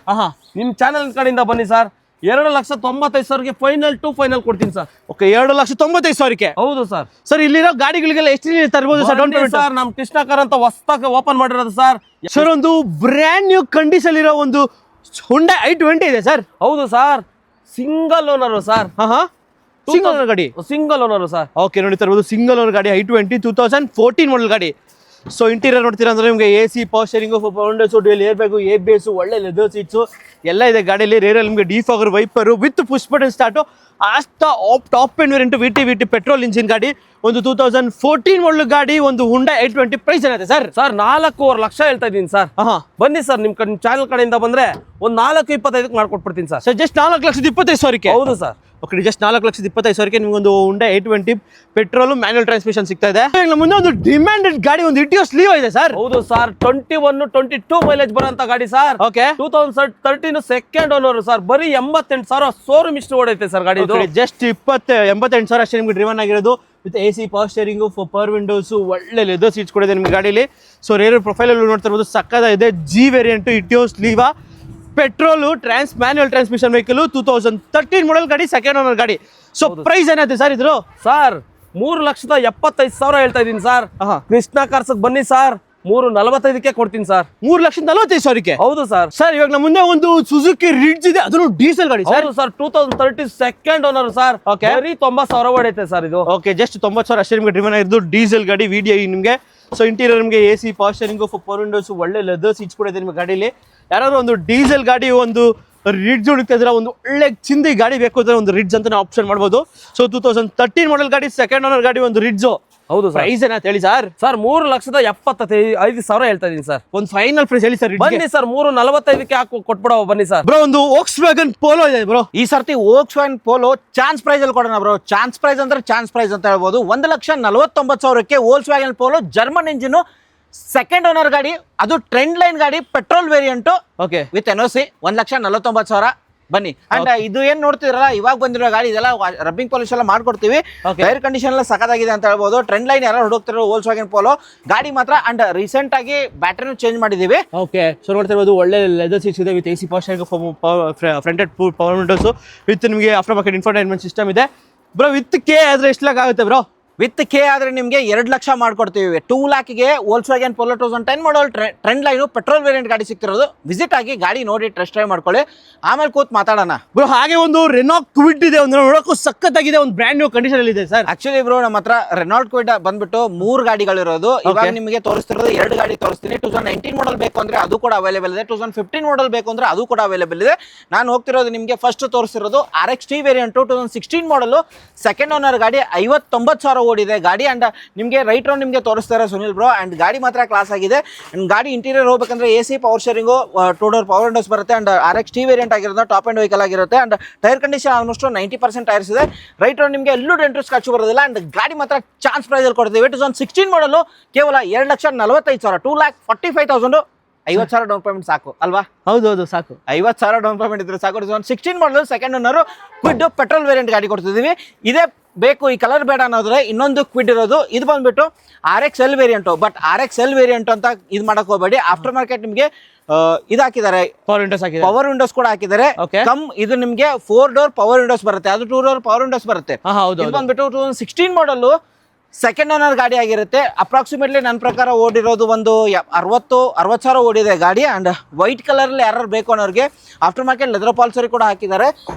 ನಿಮ್ ಚಾನಲ್ ಕಡೆಯಿಂದ ಬನ್ನಿ ಸರ್, 2,95,000ಗೆ ಫೈನಲ್ ಟು ಫೈನಲ್ ಕೊಡ್ತೀನಿ ಸರ್. ಓಕೆ, 2,95,000ಕ್ಕೆ. ಹೌದು ಸರ್. ಸರ್ ಇಲ್ಲಿರೋ ಗಾಡಿಗಳಿಗೆಲ್ಲ ಎಷ್ಟು ತರಬಹುದು ಸರ್ ಡೌನ್ ಪೇಮೆಂಟ್? ಸರ್ ನಮ್ ಕೃಷ್ಣಕರ್ ಅಂತ ಹೊಸದಾಗಿ ಓಪನ್ ಮಾಡಿರೋದು ಸರ್. ಸರ್ ಒಂದು ಬ್ರ್ಯಾಂಡ್ ನ್ಯೂ ಕಂಡೀಷನ್ ಇರೋ ಒಂದು Honda i20 ಇದೆ ಸರ್. ಹೌದು sir, single owner sir. Single owner ಗಾಡಿ. Single owner sir. ಓಕೆ, ನೋಡಿ ತರಬಹುದು ಸಿಂಗಲ್ ಓನರ್ ಗಾಡಿ i20 2014 ಮಾಡಲ್ ಗಾಡಿ. ಸೊ ಇಂಟೀರಿಯರ್ ನೋಡ್ತೀರಾ ಅಂದ್ರೆ ನಿಮಗೆ AC, power steering, power windows, dual air bag, ABS, ಒಳ್ಳೆ ಲೆದರ್ ಸೀಟ್ಸ್ ಎಲ್ಲ ಇದೆ ಗಾಡಿಯಲ್ಲಿ. ರೇರಲ್ಲಿ ನಿಮಗೆ defogger wiper with push button start. ಆಸ್ತಾ top end variant VT petrol engine ಗಾಡಿ, ಒಂದು 2014 ಮಾಡಲ್ ಗಾಡಿ, ಒಂದು ಹುಂಡಾ 820. ಪ್ರೈಸ್ ಏನಿದೆ ಸರ್? ಸರ್ 4.25 ಲಕ್ಷ ಹೇಳ್ತಾ ಇದೀನಿ ಸರ್. ಬನ್ನಿ ಸರ್, ನಿಮ್ ಚಾನಲ್ ಕಡೆಯಿಂದ ಬಂದ್ರೆ ಒಂದು 4.25 ಮಾಡ್ಕೊಟ್ಬಿಡ್ತೀನಿ ಸರ್. Sir just 4,25,000. ಹೌದು ಸರ್. ಓಕೆ, ಜಸ್ಟ್ 4,25,000 ನಿಮ್ಗೊಂದು ಹುಂಡಾ 820 ಪೆಟ್ರೋಲ್ ಮ್ಯಾನ್ಯಲ್ ಟ್ರಾನ್ಸ್ಮಿಷನ್ ಸಿಗ್ತಾ ಇದೆ. ಮುಂದೆ ಒಂದು ಡಿಮ್ಯಾಂಡೆಡ್ ಗಾಡಿ, ಒಂದು ಇಟಿಯೋಸ್ ಲೀವ್ ಇದೆ ಸರ್. ಹೌದು ಸರ್, 21, 22 ಮೈಲೇಜ್ ಬರೋಂತ ಗಾಡಿ sir. Okay, 2013 second owner sir. ಬರೀ 88,000 ಶೋರೂಮ್ ಇಷ್ಟು ಓಡೈತೆ ಸರ್ ಗಾಡಿ. ಜಸ್ಟ್ 88,000 ಅಷ್ಟೇ ನಿಮ್ಗೆ ಡ್ರಿವನ್ ಆಗಿರೋದು. With AC, power steering, power windows, ಒಳ್ಳೆ ಲೆದರ್ ಸೀಟ್ಸ್ ಕೂಡ ಇದೆ ನಿಮ್ಗೆ ಗಾಡಿಲಿ. ಸೊ ರೇರ್ ಪ್ರೊಫೈಲ್ ಅಲ್ಲಿ ನೋಡ್ತಾ ಇರ್ಬೋದು, ಸಕ್ಕದ ಇದೆ. G variant Etios Liva petrol manual transmission vehicle, 2013 model ಗಾಡಿ, ಸೆಕೆಂಡ್ ಓನರ್ ಗಾಡಿ. ಸೊ ಪ್ರೈಸ್ ಏನಾಯ್ತು ಸರ್ ಇದ್ರು? ಸರ್ 3,75,000 ಹೇಳ್ತಾ ಇದೀನಿ ಸರ್. ಕೃಷ್ಣ ಕಾರ್ಸ್ ಬನ್ನಿ ಸರ್, 3.45 ಕೊಡ್ತೀನಿ ಸರ್. 3,45,000. ಹೌದು ಸರ್. ಸರ್ ಇವಾಗ ನಮ್ಮ ಮುಂದೆ ಒಂದು ಸುಜುಕಿ ರಿಡ್ಜ್ ಇದೆ, ಅದನ್ನು ಡೀಸೆಲ್ ಗಾಡಿ ಸರ್. ಹೌದು ಸರ್, 2013 ಸೆಕೆಂಡ್ ಓನರ್ ಸರ್. ಬರೀ 90,000 ಹೊಡೆಯುತ್ತೆ ಸರ್ ಇದು. ಓಕೆ, ಜಸ್ಟ್ 90,000 ಅಷ್ಟೇ ನಿಮಗೆ ಡ್ರಿವನ್ ಆಗಿರೋದು ಡೀಸೆಲ್ ಗಾಡಿ. VDI ನಿಮಗೆ. ಸೊ ಇಂಟೀರಿಯರ್ ನಿಮಗೆ AC, power steering, power windows, ಒಳ್ಳೆ ಲೆದರ್ ಸೀಟ್ಸ್ ಕೂಡ ಇದೆ ನಿಮ್ಮ ಗಾಡಿಲಿ. ಯಾರಾದ್ರೂ ಒಂದು ಡೀಸೆಲ್ ಗಾಡಿ, ಒಂದು ರಿಡ್ಜ್ ಹುಡುಕ್ತಾ ಇದ್ರೆ, ಒಂದು ಒಳ್ಳೆ ಚಿಂದಿ ಗಾಡಿ ಬೇಕು ಅಂದ್ರೆ ಒಂದು ರಿಡ್ಜ್ ಅಂತ ಆಪ್ಷನ್ ಮಾಡ್ಬೋದು. ಸೊ 2013 ಮಾಡಲ್ ಗಾಡಿ, ಸೆಕೆಂಡ್ ಓನರ್ ಗಾಡಿ, ಒಂದು ರಿಡ್ಜ್. ಹೌದು ಸರ್. ಪ್ರೈಸ್ ಏನಂತ ಹೇಳಿ ಸರ್? ಸರ್ 3,75,000 ಹೇಳ್ತಾ ಇದೀನಿ ಸರ್. ಒಂದು ಫೈನಲ್ ಪ್ರೈಸ್ ಹೇಳಿ ಸರ್. ಬನ್ನಿ ಸರ್, 3.45 ಹಾಕಿ ಕೊಟ್ಬಿಡೋ ಬನ್ನಿ ಸರ್. ಬ್ರೋ ಒಂದು ವೋಕ್ಸ್ವ್ಯಾಗನ್ ಪೋಲೋ ಇದೆ ಬ್ರೋ. ಈ ಸರ್ತಿ ವೋಕ್ಸ್ವ್ಯಾಗನ್ ಪೋಲೋ ಚಾನ್ಸ್ ಪ್ರೈಸ್ ಅಲ್ಲಿ ಕೊಡೋಣ ಬ್ರೋ. ಚಾನ್ಸ್ ಪ್ರೈಸ್ ಅಂದ್ರೆ ಚಾನ್ಸ್ ಪ್ರೈಸ್ ಅಂತ ಹೇಳ್ಬೋದು. 1,49,000ಕ್ಕೆ Volkswagen Polo German engine, second owner ಗಾಡಿ, ಅದು ಟ್ರೆಂಡ್ ಲೈನ್ ಗಾಡಿ, petrol variant. Okay, with NOC. 1,49,000. ಬನ್ನಿ. ಅಂಡ್ ಇದು ಏನ್ ನೋಡ್ತಿದ್ರಲ್ಲ, ಇವಾಗ ಬಂದಿರೋ ಗಾಡಿ ಇದೆಲ್ಲ ರಬ್ಬಿಂಗ್ ಪಾಲಿಶ್ ಎಲ್ಲ ಮಾಡ್ಕೊಡ್ತೀವಿ. ಟೈರ್ ಕಂಡೀಷನ್ ಎಲ್ಲ ಸಖತ್ತಾಗಿದೆ ಅಂತ ಹೇಳ್ಬೋದು. ಟ್ರೆಂಡ್ ಲೈನ್ ಯಾರು ಹುಡುಕ್ತಿರೋ ವೋಲ್ಕ್ಸ್ವ್ಯಾಗನ್ ಪೋಲೋ ಗಾಡಿ ಮಾತ್ರ. ಅಂಡ್ ರೀಸೆಂಟ್ ಆಗಿ ಬ್ಯಾಟರಿನೂ ಚೇಂಜ್ ಮಾಡಿದೀವಿ. ಓಕೆ, ಸೊ ನೋಡ್ತಿರ್ಬೋದು ಒಳ್ಳೆ ಲೆದರ್ ಸೀಟ್ಸ್ ಇದೆ. With AC, power steering, front end power windows, with ನಿಮಗೆ ಆಫ್ಟರ್ ಮಾರ್ಕೆಟ್ ಇನ್ಫೋಟೈನ್ಮೆಂಟ್ ಸಿಸ್ಟಮ್ ಇದೆ ಬ್ರೋ. ವಿತ್ K ಆದ್ರೆ ಎಷ್ಟು ಲಾಕ್ ಆಗುತ್ತೆ ಬ್ರೋ? ವಿತ್ K ಆದ್ರೆ ನಿಮಗೆ 2 ಲಕ್ಷ ಮಾಡ್ಕೊಡ್ತೀವಿ. 2 ಲ್ಯಾಕ್ಗೆ ವೋಲ್ಕ್ಸ್ವ್ಯಾಗನ್ ಪೋಲೋ 2010 ಮಾಡಲ್ ಟ್ರೆಂಡ್ ಲೈನ್ ಪೆಟ್ರೋಲ್ ವೇರಿಯಂಟ್ ಗಾಡಿ ಸಿಗ್ತಿರೋದು. ವಿಸಿಟ್ ಆಗಿ ಗಾಡಿ ನೋಡಿ ಟೆಸ್ಟ್ ಡ್ರೈವ್ ಮಾಡ್ಕೊಳ್ಳಿ, ಆಮೇಲೆ ಕೂತ್ ಮಾತಾಡೋಣ ಬ್ರೋ. ಹಾಗೆ ಒಂದು ರೆನಾಲ್ಟ್ ಕ್ವಿಡ್ ಇದೆ, ಒಂದು ನೋಡೋಕ್ಕೂ ಸಖತ್ತಾಗಿದೆ, ಒಂದು ಬ್ರ್ಯಾಂಡ್ ನ್ಯೂ ಕಂಡೀಷನ್ ಅಲ್ಲಿ ಇದೆ ಸರ್. ಆಕ್ಚುಲಿ ಬ್ರೋ, ನಮ್ಮ ಹತ್ರ ರೆನಾಲ್ಟ್ ಕ್ವಿಡ್ ಬಂದ್ಬಿಟ್ಟು 3 ಗಾಡಿಗಳಿರೋದು. ಇವಾಗ ನಿಮಗೆ ತೋರಿಸ್ತಿರೋದು 2 ಗಾಡಿ ತೋರಿಸ್ತೀನಿ. 2019 ಮಾಡಲ್ ಬೇಕು ಅಂದ್ರೆ ಅದು ಕೂಡ ಅವೈಲೇಬಲ್ ಇದೆ. 2015 ಮಾಡಲ್ ಬೇಕು ಅಂದ್ರೆ ಅದು ಕೂಡ ಅವೈಲೇಬಲ್ ಇದೆ. ನಾನು ಹೋಗ್ತಿರೋದು ನಿಮಗೆ ಫಸ್ಟ್ ತೋರಿಸ್ತಿರೋದು RX-T ವೇರಿಯಂಟ್ 2016 ಮಾಡಲ್, ಸೆಕೆಂಡ್ ಓನರ್ ಗಾಡಿ, 59,000 ಓಡಿದೆ ಗಾಡಿ. ಅಂಡ್ ನಿಮಗೆ ರೈಟ್ ರೌಂಡ್ ನಿಮಗೆ ತೋರಿಸ್ತಾರೆ ಸುನಿಲ್ ಬ್ರೋ. ಅಂಡ್ ಗಾಡಿ ಮಾತ್ರ ಕ್ಲಾಸ್ ಆಗಿದೆ. ಅಂಡ್ ಗಾಡಿ ಇಂಟೀರಿಯರ್ ಹೋಗ್ಬೇಕಂದ್ರೆ AC, power steering, 2 door power Windows ಬರುತ್ತೆ. ಅಂಡ್ RX-T ವೇರಿಯಂಟ್ ಆಗಿರೋದು ಟಾಪ್ ಎಂಡ್ ವೆಹಿಕಲ್ ಆಗಿರುತ್ತೆ. And tyre condition almost 90% tyres ಇದೆ. ರೈಟ್ ರೌಂಡ್ ನಿಮಗೆ ಎಲ್ಲೂ ಡೆಂಟು ಸ್ಕ್ರಾಚ್ ಬರೋದಿಲ್ಲ. ಅಂಡ್ ಗಾಡಿ ಮಾತ್ರ ಚಾನ್ಸ್ ಪ್ರೈಸ್ ಅಲ್ಲಿ ಕೊಡ್ತೀವಿ. 2016 ಮಾಡಲು ಕೇವಲ 2,45,000, 2,45,000. 50,000 ಡೌನ್ ಪೇಮೆಂಟ್ ಸಾಕು ಅಲ್ವಾ? ಹೌದು, ಸಾಕು. 50,000 ಡೌನ್ ಪೇಮೆಂಟ್ ಇದ್ರೆ ಸಾಕು. 2016 ಮಾಡಲು second owner Kwid petrol variant ಗಾಡಿ ಕೊಡ್ತಿದ್ದೀವಿ. ಇದೇ ಬೇಕು, ಈ ಕಲರ್ ಬೇಡ ಅನ್ನೋದ್ರೆ ಇನ್ನೊಂದು ಕ್ವಿಡ್ ಇರೋದು. ಇದು ಬಂದ್ಬಿಟ್ಟು RX-L variant. But RX-L variant ಅಂತ ಇದು ಮಾಡಕ್ ಹೋಗಬೇಡಿ. ಆಫ್ಟರ್ ಮಾರ್ಕೆಟ್ ನಿಮಗೆ ಇದು ಹಾಕಿದ್ದಾರೆ, ಪವರ್ ವಿಂಡೋಸ್ ಕೂಡ ಹಾಕಿದ್ದಾರೆ. ಇದು ನಿಮಗೆ 4 ಡೋರ್ ಪವರ್ ವಿಂಡೋಸ್ ಬರುತ್ತೆ, ಅದು 2 ಡೋರ್ ಪವರ್ ವಿಂಡೋಸ್ ಬರುತ್ತೆ. ಇದು ಬಂದ್ಬಿಟ್ಟು 2016 ಮಾಡಲ್ ಸೆಕೆಂಡ್ ಓನರ್ ಗಾಡಿ ಆಗಿರುತ್ತೆ. ಅಪ್ರಾಕ್ಸಿಮೇಟ್ಲಿ ನನ್ನ ಪ್ರಕಾರ ಓಡಿರೋದು ಒಂದು 60,000 ಓಡಿದೆ ಗಾಡಿ. ಅಂಡ್ ವೈಟ್ ಕಲರ್ ಅಲ್ಲಿ ಯಾರು ಬೇಕು ಅನ್ನೋರಿಗೆ ಆಫ್ಟರ್ ಮಾರ್ಕೆಟ್ ಲೆದರ್ ಪಾಲ್ಸರಿ ಕೂಡ ಹಾಕಿದ್ದಾರೆ.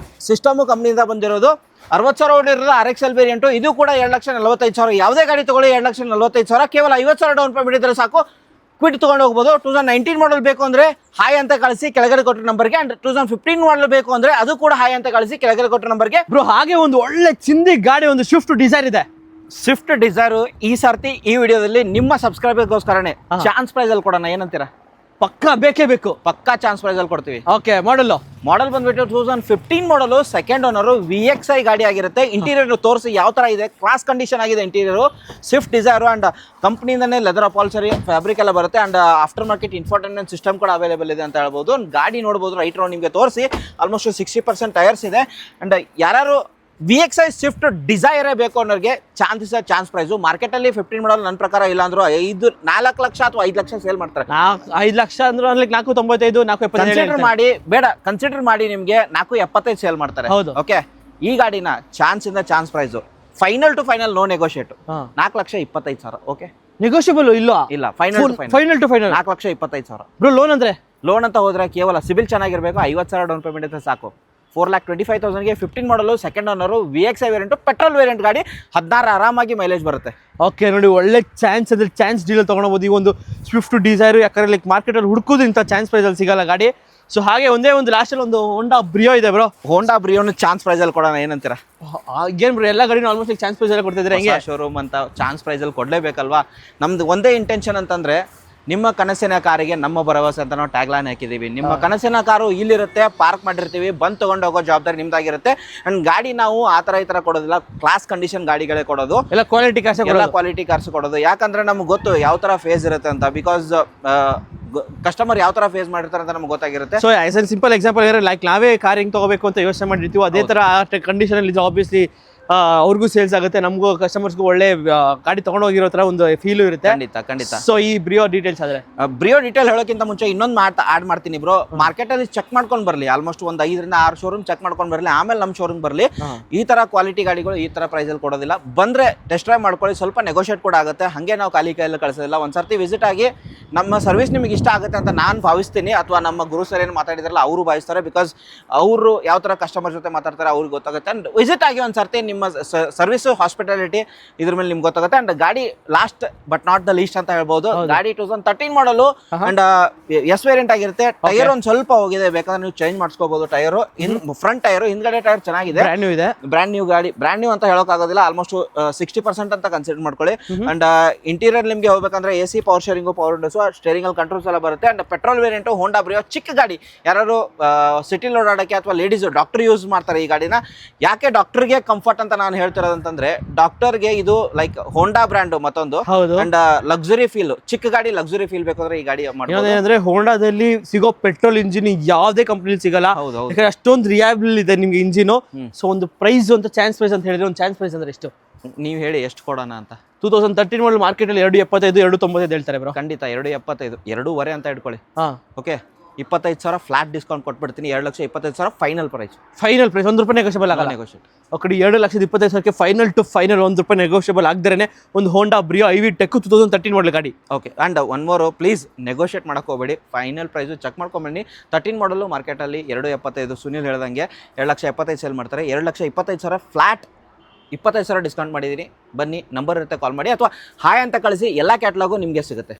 ಸಿಸ್ಟಮ್ ಕಂಪ್ನಿಯಿಂದ ಬಂದಿರೋದು. 60,000 ಓಡಿರೋದು RX-L ವೇರಿಯಂಟ್. ಇದು ಕೂಡ 2,45,000. ಯಾವುದೇ ಗಾಡಿ ತಗೊಳ್ಳಿ 2,40,000. ಕೇವಲ 50,000 ಡೌನ್ ಪೇಮೆಂಟ್ ಇದ್ರೆ ಸಾಕು, ಕ್ವಿಡ್ ತಗೊಂಡು ಹೋಗ್ಬೋದು. 2019 ಮಾಡಲ್ ಬೇಕು ಅಂದ್ರೆ ಹಾಯ್ ಅಂತ ಕಳಿಸಿ ಕೆಳಗಡೆ ಕೊಟ್ಟ ನಂಬರ್ಗೆ. ಅಂಡ್ 2015 ಮಾಡಲ್ ಬೇಕು ಅಂದ್ರೆ ಅದು ಕೂಡ ಹಾಯ್ ಅಂತ ಕಳಿಸಿ ಕೆಳಗಡೆ ಕೊಟ್ಟ ನಂಬರ್ಗೆ. ಬ್ರೋ ಹಾಗೆ ಒಂದು ಒಳ್ಳೆ ಚಿಂದಿ ಗಾಡಿ, ಒಂದು ಸ್ವಿಫ್ಟ್ ಡಿಸೈರ್ ಇದೆ. ಸ್ವಿಫ್ಟ್ ಡಿಸೈರ್ ಈ ಸರ್ತಿ ಈ ವಿಡಿಯೋದಲ್ಲಿ ನಿಮ್ಮ ಸಬ್ಸ್ಕ್ರೈಬರ್ಗೋಸ್ಕರನೇ ಚಾನ್ಸ್ ಪ್ರೈಸ್ ಅಲ್ಲಿ ಕೊಡೋಣ. ಏನಂತೀರಾ? ಪಕ್ಕಾ ಬೇಕೇ ಬೇಕು, ಪಕ್ಕಾ ಚಾನ್ಸ್ ಪ್ರೈಸ್ ಅಲ್ಲಿ ಕೊಡ್ತೀವಿ. ಓಕೆ, ಮಾಡಲ್ ಬಂದ್ಬಿಟ್ಟು 2015 ಮಾಡಲು, ಸೆಕೆಂಡ್ ಓನರು, VXI ಗಾಡಿ ಆಗಿರುತ್ತೆ. ಇಂಟೀರಿಯರ್ ತೋರಿಸಿ ಯಾವ ತರ ಇದೆ, ಕ್ಲಾಸ್ ಕಂಡೀಷನ್ ಆಗಿದೆ ಇಂಟೀರಿಯರ್. ಸ್ವಿಫ್ಟ್ ಡಿಸೈರ್ ಅಂಡ್ ಕಂಪ್ನಿಯಿಂದನೇ ಲೆದರ್ ಅಪಾಲ್ಸರಿ ಫ್ಯಾಬ್ರಿಕ್ ಎಲ್ಲ ಬರುತ್ತೆ. And after market infotainment system ಕೂಡ ಅವೈಲೇಬಲ್ ಇದೆ ಅಂತ ಹೇಳ್ಬೋದು. ಗಾಡಿ ನೋಡ್ಬೋದು, ರೈಟ್ ರೌಂಡ್ ನಿಮಗೆ ತೋರಿಸಿ ಆಲ್ಮೋಸ್ಟ್ 60% ಟೈರ್ಸ್ ಇದೆ. ಅಂಡ್ ಯಾರು VXI ಸ್ವಿಫ್ಟ್ ಡಿಸೈರೇ ಬೇಕು ಅನ್ನೋರಿಗೆ ಚಾನ್ಸ್ ಪ್ರೈಸು. ಮಾರ್ಕೆಟಲ್ಲಿ 15 ಮಾಡಲ್ ನನ್ನ ಪ್ರಕಾರ ಇಲ್ಲ ಅಂದ್ರು 4 ಲಕ್ಷ ಅಥವಾ 5 ಲಕ್ಷ ಸೇಲ್ ಮಾಡ್ತಾರೆ. 5 ಲಕ್ಷ ಅಂದ್ರೆ 495, 470 ಕನ್ಸಿಡರ್ ಮಾಡಿ, ಬೇಡ ಕನ್ಸಿಡರ್ ಮಾಡಿ ನಿಮಗೆ 475 ಸೇಲ್ ಮಾಡ್ತಾರೆ. ಓಕೆ, ಈ ಗಾಡಿನ ಚಾನ್ಸ್ ಇಂದ chance price final to final, no negotiate, 4,25,000. Okay, negotiable ಇಲ್ಲ, final to final 4,25,000. Bro loan ಅಂತ ಹೋದ್ರೆ ಕೇವಲ ಸಿಬಿಲ್ ಚೆನ್ನಾಗಿರ್ಬೇಕು, 50,000 ಡೌನ್ ಪೇಮೆಂಟ್ ಇದ್ರೆ ಸಾಕು. 4,25,000ಗೆ 15 ಮಾಡಲು second owner VXI variant petrol variant ಗಾಡಿ 16 ಆರಾಮಾಗಿ ಮೈಲೇಜ್ ಬರುತ್ತೆ. ಓಕೆ ನೋಡಿ, ಒಳ್ಳೆ ಚಾನ್ಸ್ ಅಂದರೆ ಚಾನ್ಸ್ ಡೀಲಲ್ಲಿ ತೊಗೊಳ್ಬೋದು ಈ ಒಂದು ಸ್ವಿಫ್ಟ್ ಡಿಸೈರು. ಯಾಕಂದರೆ ಲೈಕ್ ಮಾರ್ಕೆಟಲ್ಲಿ ಹುಡುಕೋದು ಇಂಥ ಚಾನ್ಸ್ ಪ್ರೈಸಲ್ಲಿ ಸಿಗಲ್ಲ ಗಾಡಿ. ಸೊ ಹಾಗೆ ಒಂದೇ ಒಂದು ಲಾಸ್ಟಲ್ಲಿ ಒಂದು ಹೋಂಡಾ ಬ್ರಿಯೋ ಇದೆ ಬ್ರೋ. ಹೋಂಡಾ ಬ್ರಿಯೋನು ಚಾನ್ಸ್ ಪ್ರೈಸಲ್ಲಿ ಕೊಡೋಣ ಏನಂತೀರಾ? ಏನು ಬ್ರೋ, ಎಲ್ಲ ಗಾಡಿನೂ ಆಲ್ಮೋಸ್ಟ್ ಚಾನ್ಸ್ ಪ್ರೈಸಲ್ಲಿ ಕೊಡ್ತಿದ್ರೆ ಹೆಂಗೆ? ಶೋರೂಮ್ ಅಂತ ಚಾನ್ಸ್ ಪ್ರೈಸಲ್ಲಿ ಕೊಡಲೇಬೇಕಲ್ವಾ? ನಮ್ದು ಒಂದೇ ಇಂಟೆನ್ಷನ್ ಅಂತಂದರೆ ನಿಮ್ಮ ಕನಸಿನ ಕಾರಿಗೆ ನಮ್ಮ ಭರವಸೆ ಅಂತ ನಾವು ಟ್ಯಾಗ್ಲೈನ್ ಹಾಕಿದ್ದೀವಿ. ನಿಮ್ಮ ಕನಸಿನ ಕಾರು ಇಲ್ಲಿರುತ್ತೆ, ಪಾರ್ಕ್ ಮಾಡಿರ್ತೀವಿ, ಬಂದು ತೊಗೊಂಡು ಹೋಗೋ ಜವಾಬ್ದಾರಿ ನಿಮ್ದಾಗಿರುತ್ತೆ. ಆ್ಯಂಡ್ ಗಾಡಿ ನಾವು ಆ ಥರ ಈ ಥರ ಕೊಡೋದಿಲ್ಲ, ಕ್ಲಾಸ್ ಕಂಡೀಷನ್ ಗಾಡಿಗಳೇ ಕೊಡೋದು, ಎಲ್ಲ ಕ್ವಾಲಿಟಿ ಕಾರ್ಸ್, ಎಲ್ಲ ಕ್ವಾಲಿಟಿ ಕಾರ್ಸ್ ಕೊಡೋದು. ಯಾಕಂದರೆ ನಮ್ಗೆ ಗೊತ್ತು ಯಾವ ಥರ ಫೇಸ್ ಇರುತ್ತೆ ಅಂತ, ಬಿಕಾಸ್ ಕಸ್ಟಮರ್ ಯಾವ ಥರ ಫೇಸ್ ಮಾಡಿರ್ತಾರೆ ಅಂತ ನಮ್ಗೆ ಗೊತ್ತಾಗಿರುತ್ತೆ. So as an simple example ಇರೋ ಲೈಕ್ ನಾವೇ ಕಾರ್ ಹೆಂಗೆ ತೊಗೋಬೇಕು ಅಂತ ಯೋಚನೆ ಮಾಡಿರ್ತೀವಿ, ಅದೇ ಥರ ಆ ಕಂಡೀಷನಲ್ಲಿ ಇದು ಆಬ್ವಿಯಸ್ಲಿ ಅವ್ರಿಗೂ ಸೇಲ್ಸ್ ಆಗುತ್ತೆ, ನಮಗೂ ಕಸ್ಟಮರ್ಸ್ಗೂ ಒಳ್ಳೆ ಗಾಡಿ ತೊಗೊಂಡೋಗಿರೋ ಥರ ಒಂದು ಫೀಲು ಇರುತ್ತೆ. ಖಂಡಿತ. ಸೊ ಈ ಬ್ರಿಯೋ ಡೀಟೇಲ್ಸ್ ಆದರೆ ಬ್ರಿಯೋ ಡೀಟೇಲ್ ಹೇಳೋಕ್ಕಿಂತ ಮುಂಚೆ ಇನ್ನೊಂದು ಆಡ್ ಮಾಡ್ತೀನಿ ಬ್ರೋ. ಮಾರ್ಕೆಟಲ್ಲಿ ಚೆಕ್ ಮಾಡ್ಕೊಂಡು ಬರಲಿ, ಆಲ್ಮೋಸ್ಟ್ ಒಂದು 5 ರಿಂದ 6 ಶೋರೂಮ್ ಚೆಕ್ ಮಾಡ್ಕೊಂಡು ಬರಲಿ, ಆಮೇಲೆ ನಮ್ಮ ಶೋರೂಮ್ ಬರಲಿ. ಈ ಥರ ಕ್ವಾಲಿಟಿ ಗಾಡಿಗಳು ಈ ಥರ ಪ್ರೈಸಲ್ಲಿ ಕೊಡೋದಿಲ್ಲ. ಬಂದರೆ ಟೆಸ್ಟ್ ಡ್ರೈವ್ ಮಾಡ್ಕೊಳ್ಳಿ, ಸ್ವಲ್ಪ ನೆಗೋಷಿಯೇಟ್ ಕೂಡ ಆಗುತ್ತೆ. ಹಾಗೆ ನಾವು ಖಾಲಿ ಕೈಯಲ್ಲಿ ಕಳಿಸೋದಿಲ್ಲ. ಒಂದು ಸರ್ತಿ ವಿಸಿಟ್ ಆಗಿ ನಮ್ಮ ಸರ್ವಿಸ್ ನಿಮಗೆ ಇಷ್ಟ ಆಗುತ್ತೆ ಅಂತ ನಾನು ಭಾವಿಸ್ತೀನಿ, ಅಥವಾ ನಮ್ಮ ಗುರು ಸರ್ ಏನು ಮಾತಾಡಿದ್ರಲ್ಲ ಅವರು ಭಾವಿಸ್ತಾರೆ. ಬಿಕಾಸ್ ಅವರು ಯಾವ ಥರ ಕಸ್ಟಮರ್ ಜೊತೆ ಮಾತಾಡ್ತಾರೆ ಅವ್ರಿಗೆ ಗೊತ್ತಾಗುತ್ತೆ. ಆ್ಯಂಡ್ ವಿಸಿಟ್ ಆಗಿ ಒಂದು ಸರ್ತಿ ನಿಮ್ಮ ಸರ್ವಿಸು, ಹಾಸ್ಪಿಟಾಲಿಟಿ ಇದ್ರ ಮೇಲೆ ನಿಮ್ಗೆ ಗೊತ್ತಾಗುತ್ತೆ. ಅಂಡ್ ಗಾಡಿ last but not the least ಅಂತ ಹೇಳ್ಬೋದು. ಗಾಡಿ 2013 ಮಾಡಲು ಅಂಡ್ ಎಸ್ ವೇರಿಯಂಟ್ ಆಗಿರುತ್ತೆ. ಟೈರ್ ಒಂದು ಸ್ವಲ್ಪ ಹೋಗಿದೆ, ಬೇಕಾದ್ರೆ ನೀವು ಚೇಂಜ್ ಮಾಡಿಸ್ಕೋಬಹುದು. ಟೈರು ಫ್ರಂಟ್ ಟೈರು, ಹಿಂದ್ಗಡೆ ಟೈರ್ ಚೆನ್ನಾಗಿದೆ, ಬ್ರ್ಯಾಂಡ್ ನ್ಯೂ ಗಾಡಿ. ಬ್ರ್ಯಾಂಡ್ ನ್ಯೂ ಅಂತ ಹೇಳೋಕ್ಕಾಗೋದಿಲ್ಲ, ಆಲ್ಮೋಸ್ಟ್ 60% ಅಂತ ಕನ್ಸಿಡರ್ ಮಾಡ್ಕೊಳ್ಳಿ. ಅಂಡ್ ಇಂಟೀರಿಯರ್ ನಿಮಗೆ ಹೋಗ್ಬೇಕಂದ್ರೆ AC, power sharing, power windows, steering ಅಲ್ಲಿ ಕಂಟ್ರೋಲ್ಸ್ ಎಲ್ಲ ಬರುತ್ತೆ. And petrol variant Honda Brio, ಚಿಕ್ಕ ಗಾಡಿ. ಯಾರು ಸಿಟಿಲಿ ಓಡಾಡೋಕ್ಕೆ ಅಥವಾ ಲೇಡೀಸು, ಡಾಕ್ಟರ್ ಯೂಸ್ ಮಾಡ್ತಾರೆ ಈ ಗಾಡಿನ. ಯಾಕೆ ಡಾಕ್ಟರ್ಗೆ ಕಂಫರ್ಟ್ ಅಂತ ನಾನು ಹೇಳ್ತಿರೋದಂತಂದ್ರೆ, ಡಾಕ್ಟರ್ಗೆ ಇದು ಲೈಕ್ ಹೋಂಡಾ ಬ್ರ್ಯಾಂಡು ಮತ್ತೊಂದು, ಅಂಡ್ ಲಕ್ಸುರಿ ಫೀಲ್, ಚಿಕ್ಕ ಗಾಡಿ ಲಕ್ಸುರಿ ಫೀಲ್ ಬೇಕಾದ್ರೆ ಈ ಗಾಡಿ ಅಂದ್ರೆ ಹೋಂಡಾದಲ್ಲಿ ಸಿಗೋ ಪೆಟ್ರೋಲ್ ಇಂಜಿನ್ ಯಾವುದೇ ಕಂಪನಿ ಸಿಗಲ್ಲ. ಅಷ್ಟೊಂದು ರಿಯಾಬಲ್ ಇದೆ ನಿಮ್ಗೆ ಇಂಜಿನ್. ಸೊ ಒಂದು ಪ್ರೈಸ್ ಅಂತ ಚಾನ್ಸ್ ಪ್ರೈಸ್ ಅಂತ ಹೇಳಿದ್ರೆ, ಒಂದು ಚಾನ್ಸ್ ಪ್ರೈಸ್ ಅಂದ್ರೆ ಎಷ್ಟು ನೀವು ಹೇಳಿ, ಎಷ್ಟು ಕೊಡೋಣ ಅಂತ? 2013 ಮಾಡಲ್ ಮಾರ್ಕೆಟಲ್ಲಿ 275, 295 ಹೇಳ್ತಾರೆ ಬ್ರೋ. ಖಂಡಿತ 275, 2.5 ಅಂತ ಇಟ್ಕೊಳ್ಳಿ. ಓಕೆ, 25,000 ಫ್ಲಾಟ್ ಡಿಸ್ಕೌಂಟ್ ಕೊಟ್ಬಿಡ್ತೀನಿ. 2,25,000 ಫೈನಲ್ ಪ್ರೈಸ್. ₹1 ನೆಗೋಷಿಯಬಲ್ ಆಗಲ್ಲ. ಕಡೆ 2,25,000ಕ್ಕೆ ಫೈನಲ್ ಟು ಫೈನಲ್ ₹1 ನೆಗೋಷಿಯಬಲ್ ಆಗದೇನೆ ಒಂದು ಹೋಂಡಾ ಬ್ರಿಯೋ IV Tech 2013 ಮಾಡಲ್ ಗಾಡಿ. Okay, and one more, please negotiate ಮಾಡಕ್ಕೆ ಹೋಗಬೇಡಿ. Final price check ಮಾಡ್ಕೊಂಬನ್ನಿ. 13 ಮಾಡಲು ಮಾರ್ಕೆಟಲ್ಲಿ 2.75, ಸುನಿಲ್ ಹೇಳ್ದಂಗೆ 2,75,000 ಸೇಲ್ ಮಾಡ್ತಾರೆ. 2,25,000 ಫ್ಲಾಟ್, 25,000 ಡಿಸ್ಕೌಂಟ್ ಮಾಡಿದ್ದೀನಿ. ಬನ್ನಿ, ನಂಬರ್ ಇರುತ್ತೆ, ಕಾಲ್ ಮಾಡಿ ಅಥವಾ ಹಾಯ್ ಅಂತ ಕಳಿಸಿ. ಎಲ್ಲ ಕ್ಯಾಟ್ಲಾಗು ನಿಮಗೆ ಸಿಗುತ್ತೆ.